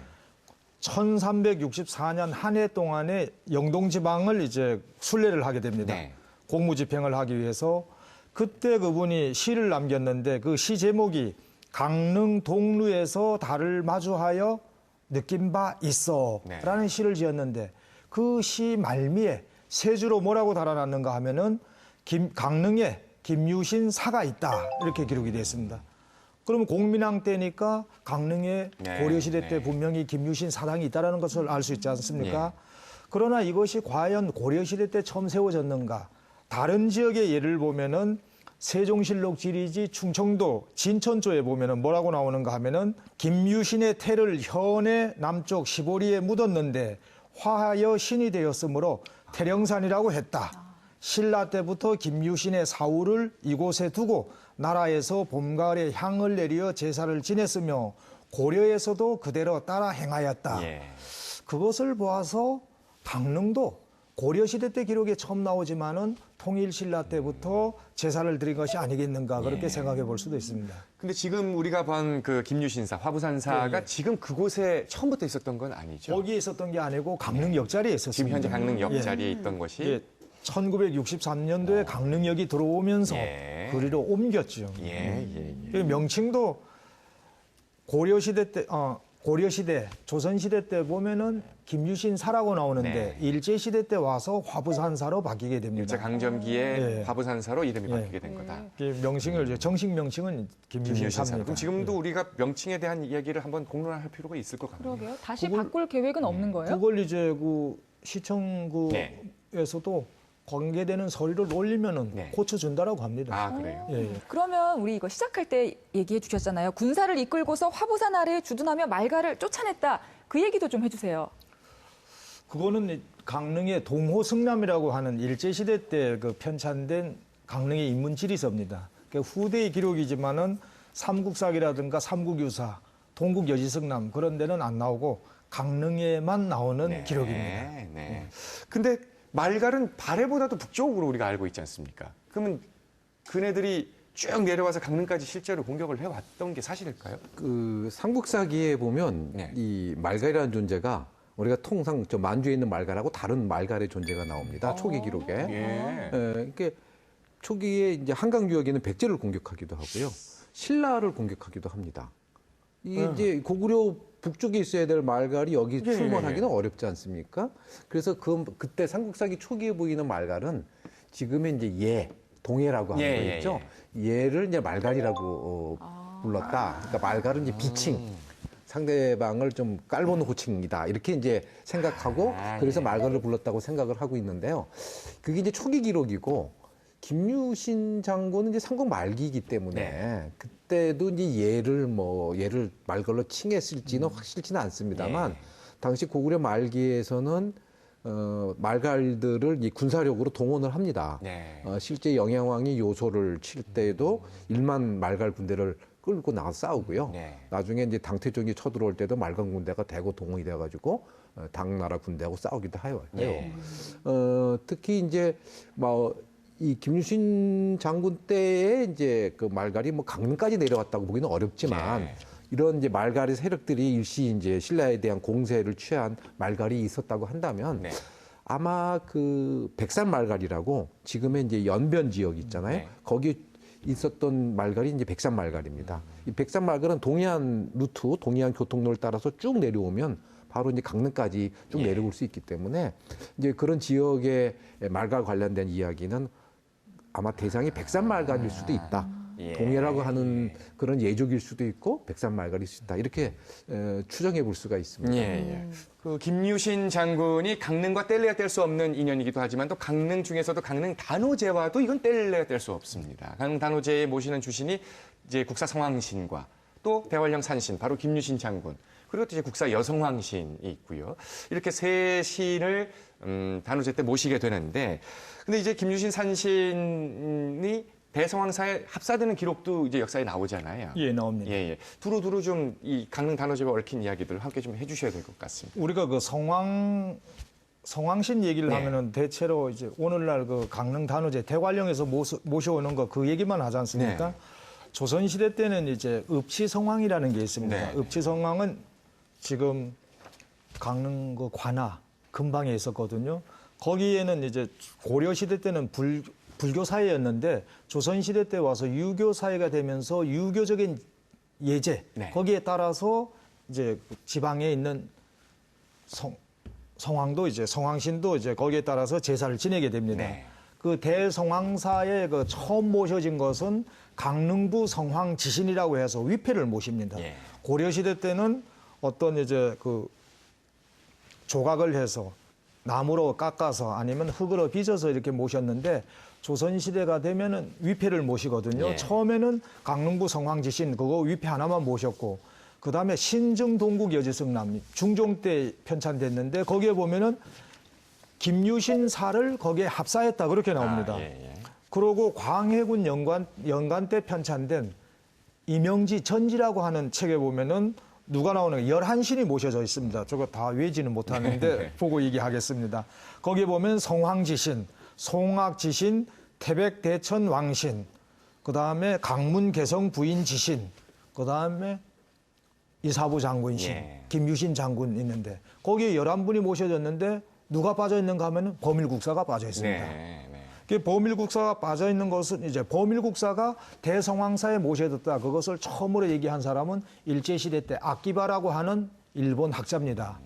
1364년 한 해 동안에 영동지방을 이제 순례를 하게 됩니다. 네. 공무집행을 하기 위해서 그때 그분이 시를 남겼는데 그 시 제목이 강릉 동루에서 달을 마주하여 느낀 바 있어라는 네. 시를 지었는데 그 시 말미에 세 주로 뭐라고 달아놨는가 하면은 강릉에 김유신 사가 있다 이렇게 기록이 되어 있습니다. 그러면 공민왕 때니까 강릉에 네, 고려시대 때 네. 분명히 김유신 사당이 있다는 것을 알 수 있지 않습니까? 네. 그러나 이것이 과연 고려시대 때 처음 세워졌는가? 다른 지역의 예를 보면은 세종실록 지리지 충청도 진천 쪽에 보면은 뭐라고 나오는가 하면은 김유신의 태를 현의 남쪽 시보리에 묻었는데 화하여 신이 되었으므로 태령산이라고 했다. 신라 때부터 김유신의 사후를 이곳에 두고 나라에서 봄, 가을에 향을 내리어 제사를 지냈으며 고려에서도 그대로 따라 행하였다. 예. 그것을 보아서 강릉도 고려시대 때 기록에 처음 나오지만은 통일신라 때부터 제사를 드린 것이 아니겠는가 그렇게 생각해 볼 수도 있습니다. 근데 지금 우리가 본 그 김유신사, 화부산사가 예. 지금 그곳에 처음부터 있었던 건 아니죠? 거기에 있었던 게 아니고 강릉 옆자리에 있었습니다. 지금 현재 강릉 옆자리에 예. 있던 것이 예. 1963년도에 강릉역이 들어오면서 예. 그리로 옮겼죠. 예. 그 명칭도 고려시대 때, 고려시대, 조선시대 때 보면은 김유신사라고 나오는데 네. 일제시대 때 와서 화부산사로 바뀌게 됩니다. 일제강점기에 예. 화부산사로 이름이 바뀌게 된 거다. 명칭을 이제 정식 명칭은 김유신사. 김유신사입니다. 그럼 지금도 우리가 명칭에 대한 이야기를 한번 공론화할 필요가 있을 것 같네요. 그러게요. 다시 바꿀 계획은 없는 거예요? 그걸 이제 그 시청구에서도 관계되는 서류를 올리면은 고쳐준다라고 합니다. 아, 그래요? 예. 그러면 우리 이거 시작할 때 얘기해 주셨잖아요. 군사를 이끌고서 화부산 아래에 주둔하며 말가를 쫓아냈다. 그 얘기도 좀 해주세요. 그거는 강릉의 동호승남이라고 하는 일제시대 때 그 편찬된 강릉의 인문지리서입니다. 후대의 기록이지만은 삼국사기라든가 삼국유사, 동국여지승남 그런 데는 안 나오고 강릉에만 나오는 기록입니다. 네. 근데 말갈은 발해보다도 북쪽으로 우리가 알고 있지 않습니까? 그러면 그네들이 쭉 내려와서 강릉까지 실제로 공격을 해왔던 게 사실일까요? 그 삼국사기에 보면 이 말갈이라는 존재가 우리가 통상 저 만주에 있는 말갈하고 다른 말갈의 존재가 나옵니다. 초기 기록에. 그러니까 초기에 이제 한강 유역에는 백제를 공격하기도 하고요, 신라를 공격하기도 합니다. 이게 이제 고구려 북쪽에 있어야 될 말갈이 여기 출몰하기는 어렵지 않습니까? 그래서 그때 삼국사기 초기에 보이는 말갈은 지금의 이제 동해라고 하는 거 있죠. 얘를 이제 말갈이라고 불렀다. 그러니까 말갈은 이제 비칭. 상대방을 좀 깔보는 호칭이다. 이렇게 이제 생각하고 그래서 말갈을 불렀다고 생각을 하고 있는데요. 그게 이제 초기 기록이고 김유신 장군은 이제 삼국 말기이기 때문에 그때도 이제 얘를 말갈로 칭했을지는 확실치는 않습니다만 당시 고구려 말기에서는 말갈들을 이 군사력으로 동원을 합니다. 실제 영양왕이 요소를 칠 때에도 1만 말갈 군대를 끌고 나가서 싸우고요. 나중에 이제 당태종이 쳐들어올 때도 말갈 군대가 대거 동원이 돼가지고 당나라 군대하고 싸우기도 해요. 특히 이제 이 김유신 장군 때에 이제 그 말갈이 강릉까지 내려왔다고 보기는 어렵지만 이런 이제 말갈의 세력들이 일시 이제 신라에 대한 공세를 취한 말갈이 있었다고 한다면 아마 그 백산 말갈이라고 지금의 이제 연변 지역 있잖아요. 거기 있었던 말갈이 이제 백산 말갈입니다. 이 백산 말갈은 동해안 루트, 동해안 교통로를 따라서 쭉 내려오면 바로 이제 강릉까지 쭉 예. 내려올 수 있기 때문에 이제 그런 지역의 말과 관련된 이야기는 아마 대상이 백산말갈일 수도 있다. 예. 동해라고 하는 그런 예족일 수도 있고 백산말갈일 수 있다. 이렇게 추정해 볼 수가 있습니다. 예, 예. 그 김유신 장군이 강릉과 뗄래야 뗄 수 없는 인연이기도 하지만 또 강릉 중에서도 강릉 단오제와도 이건 뗄래야 뗄 수 없습니다. 강릉 단오제에 모시는 주신이 이제 국사 성황신과 또 대관령 산신, 바로 김유신 장군, 그리고 또 이제 국사 여성황신이 있고요. 이렇게 세 신을 단오제 때 모시게 되는데, 근데 이제 김유신 산신이 대성황사에 합사되는 기록도 이제 역사에 나오잖아요. 예, 나옵니다. 예, 예. 두루두루 좀 이 강릉 단오제와 얽힌 이야기들을 함께 좀 해주셔야 될 것 같습니다. 우리가 그 성황신 얘기를 네. 하면은 대체로 이제 오늘날 그 강릉 단오제 대관령에서 모셔오는 거 그 얘기만 하지 않습니까? 네. 조선시대 때는 이제 읍치성황이라는 게 있습니다. 네. 읍치성황은 지금 강릉 그 관아 근방에 있었거든요. 거기에는 이제 고려시대 때는 불교 사회였는데 조선시대 때 와서 유교 사회가 되면서 유교적인 예제 네. 거기에 따라서 이제 지방에 있는 성황도 이제 성황신도 이제 거기에 따라서 제사를 지내게 됩니다. 네. 그 대성황사에 그 처음 모셔진 것은 강릉부 성황지신이라고 해서 위패를 모십니다. 예. 고려시대 때는 어떤 이제 그 조각을 해서 나무로 깎아서 아니면 흙으로 빚어서 이렇게 모셨는데 조선시대가 되면은 위패를 모시거든요. 예. 처음에는 강릉부 성황지신 그거 위패 하나만 모셨고 그 다음에 신증동국 여지성남 중종 때 편찬됐는데 거기에 보면은 김유신사를 거기에 합사했다 그렇게 나옵니다. 그러고 광해군 연간 때 편찬된 이명지 전지라고 하는 책에 보면은 누가 나오는 11신이 모셔져 있습니다. 저거 다 외지는 못하는데 보고 얘기하겠습니다. 거기에 보면 성황지신, 송악지신, 태백대천왕신, 그 다음에 강문개성 부인지신, 그 다음에 이사부 장군신, 예. 김유신 장군 있는데 거기에 11분이 모셔졌는데 누가 빠져 있는가 하면 범일국사가 빠져 있습니다. 네, 네. 그 범일국사가 빠져 있는 것은 이제 범일국사가 대성황사에 모셔졌다. 그것을 처음으로 얘기한 사람은 일제시대 때 아키바라고 하는 일본 학자입니다.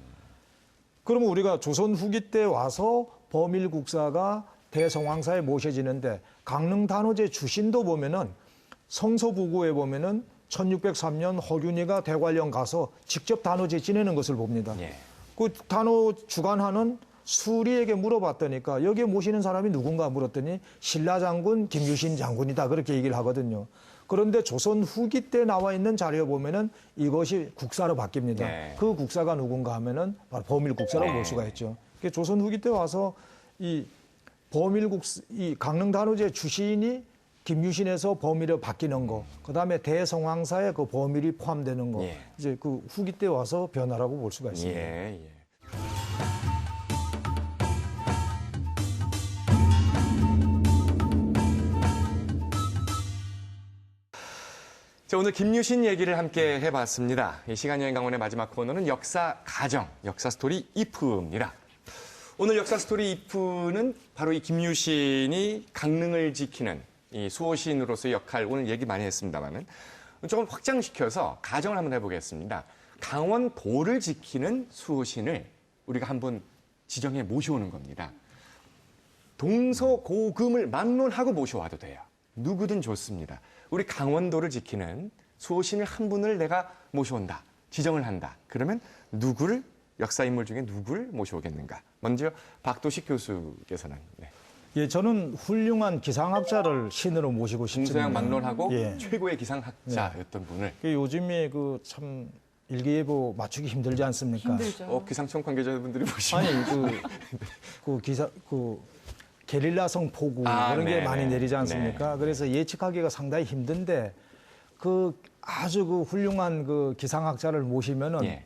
그러면 우리가 조선 후기 때 와서 범일국사가 대성황사에 모셔지는데 강릉 단오제 주신도 보면은 성서부구에 보면은 1603년 허균이가 대관령 가서 직접 단오제 지내는 것을 봅니다. 예. 그 단오 주관하는 수리에게 물어봤더니까 여기에 모시는 사람이 누군가 물었더니 신라장군 김유신 장군이다 그렇게 얘기를 하거든요. 그런데 조선 후기 때 나와 있는 자료에 보면은 이것이 국사로 바뀝니다. 네. 그 국사가 누군가 하면은 바로 범일국사라고 네. 볼 수가 있죠. 조선 후기 때 와서 이 강릉 단오제 주신이 김유신에서 범일로 바뀌는 거, 그 다음에 대성황사에 그 범일이 포함되는 거, 예. 이제 그 후기 때 와서 변화라고 볼 수가 있습니다. 예, 예. 자, 오늘 김유신 얘기를 함께 해봤습니다. 이 시간여행 강원의 마지막 코너는 역사 가정, 역사 스토리 이프입니다. 오늘 역사 스토리 이프는 바로 이 김유신이 강릉을 지키는 이 수호신으로서의 역할, 오늘 얘기 많이 했습니다만은 조금 확장시켜서 가정을 한번 해보겠습니다. 강원도를 지키는 수호신을 우리가 한번 지정해 모셔오는 겁니다. 동서고금을 막론하고 모셔와도 돼요. 누구든 좋습니다. 우리 강원도를 지키는 수호신을 한 분을 내가 모셔온다, 지정을 한다. 그러면 누구를, 역사 인물 중에 누구를 모셔오겠는가? 먼저 박도식 교수께서는. 네. 예, 저는 훌륭한 기상학자를 신으로 모시고 싶습니다. 동서양 막론하고 예. 최고의 기상학자였던 분을. 요즘에 그 참 일기예보 맞추기 힘들지 않습니까? 힘들죠. 기상청 관계자분들이 보시면. 아니 그 게릴라성 폭우 그런 게 네네. 많이 내리지 않습니까? 네. 그래서 예측하기가 상당히 힘든데 그 아주 그 훌륭한 그 기상학자를 모시면은 예.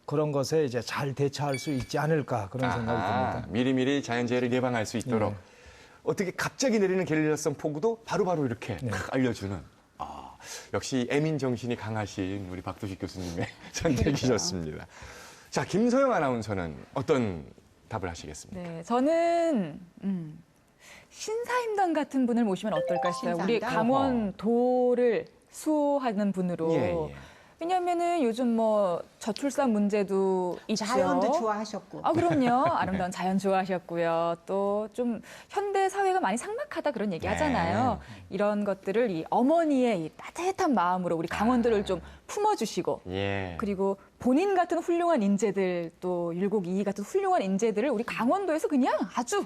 그런 것에 이제 잘 대처할 수 있지 않을까 그런 생각이 듭니다. 미리미리 자연재해를 예방할 수 있도록. 네. 어떻게 갑자기 내리는 게릴라성 폭우도 바로바로 이렇게 탁 알려주는. 역시 애민 정신이 강하신 우리 박도식 교수님의 선택이셨습니다. 자, 김소영 아나운서는 어떤 답을 하시겠습니까? 네, 저는 신사임당 같은 분을 모시면 어떨까 싶어요. 우리 신사임당? 강원도를 수호하는 분으로. 예, 예. 왜냐하면은 요즘 뭐 저출산 문제도 있죠. 자연도 좋아하셨고. 아, 그럼요. 아름다운 자연 좋아하셨고요. 또 좀 현대 사회가 많이 삭막하다 그런 얘기 하잖아요. 이런 것들을 이 어머니의 이 따뜻한 마음으로 우리 강원도를 좀 품어주시고 예. 그리고 본인 같은 훌륭한 인재들 또 율곡이 같은 훌륭한 인재들을 우리 강원도에서 그냥 아주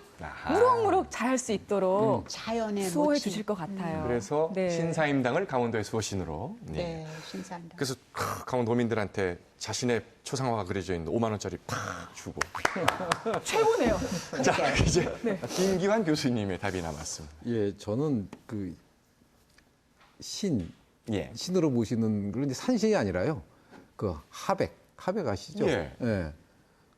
무럭무럭 잘할 수 있도록 자연의 수호해 모친. 주실 것 같아요. 그래서 네. 신사임당을 강원도의 수호신으로. 네, 신사임당. 그래서 강원도민들한테 자신의 초상화가 그려져 있는 5만 원짜리 팍 주고. 최고네요. 자, 이제 김기환 교수님의 답이 남았습니다. 예, 저는 그 예. 신으로 모시는 그런 이제 산신이 아니라요. 그 하백 아시죠? 예. 예.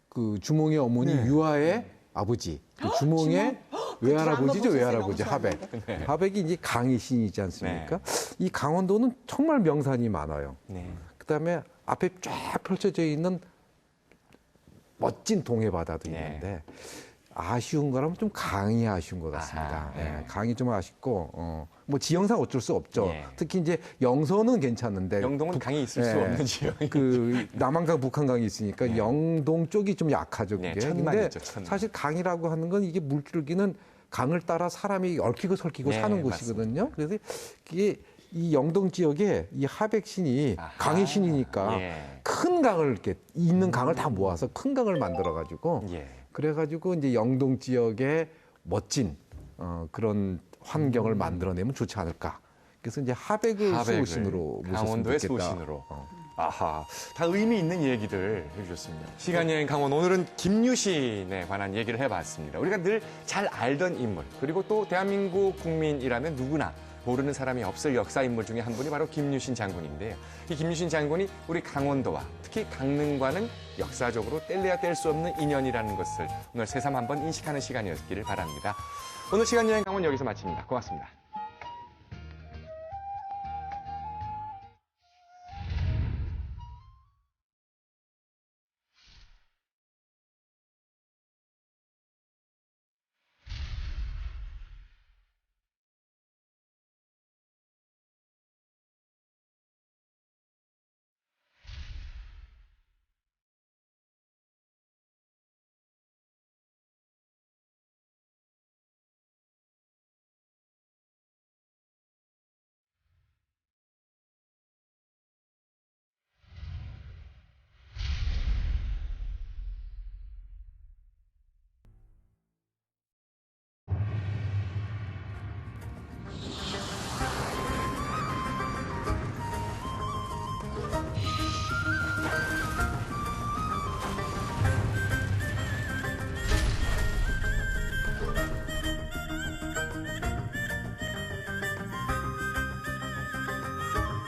그 주몽의 어머니 유아의 아버지, 그 주몽의 외할아버지죠, 외할아버지 하백. 네. 하백이 이제 강의 신이지 않습니까? 이 강원도는 정말 명산이 많아요. 네. 그다음에 앞에 쫙 펼쳐져 있는 멋진 동해 바다도 있는데 아쉬운 거라면 좀 강이 아쉬운 것 같습니다. 예, 강이 좀 아쉽고 뭐 지형상 어쩔 수 없죠. 특히 이제 영서는 괜찮은데 영동은 강이 있을 수 없는 지형이. 그 남한강, 북한강이 있으니까 영동 쪽이 좀 약하죠. 그게. 천만 근데 있죠, 천만. 사실 강이라고 하는 건 이게 물줄기는 강을 따라 사람이 얽히고 설키고 사는 곳이거든요. 그래서 이게 이 영동 지역에 이 하백신이 강의 신이니까 큰 강을 이렇게 있는 강을 다 모아서 큰 강을 만들어 가지고 그래가지고 이제 영동 지역에 멋진 그런 환경을 만들어내면 좋지 않을까. 그래서 이제 하백을 수호신으로 모셨으면 강원도의 좋겠다. 수호신으로. 아하, 다 의미 있는 얘기들 해주셨습니다. 시간여행 강원 오늘은 김유신에 관한 얘기를 해봤습니다. 우리가 늘 잘 알던 인물 그리고 또 대한민국 국민이라면 누구나 모르는 사람이 없을 역사 인물 중에 한 분이 바로 김유신 장군인데요. 이 김유신 장군이 우리 강원도와 특히 강릉과는 역사적으로 뗄래야 뗄 수 없는 인연이라는 것을 오늘 새삼 한번 인식하는 시간이었기를 바랍니다. 오늘 시간여행 강원 여기서 마칩니다. 고맙습니다.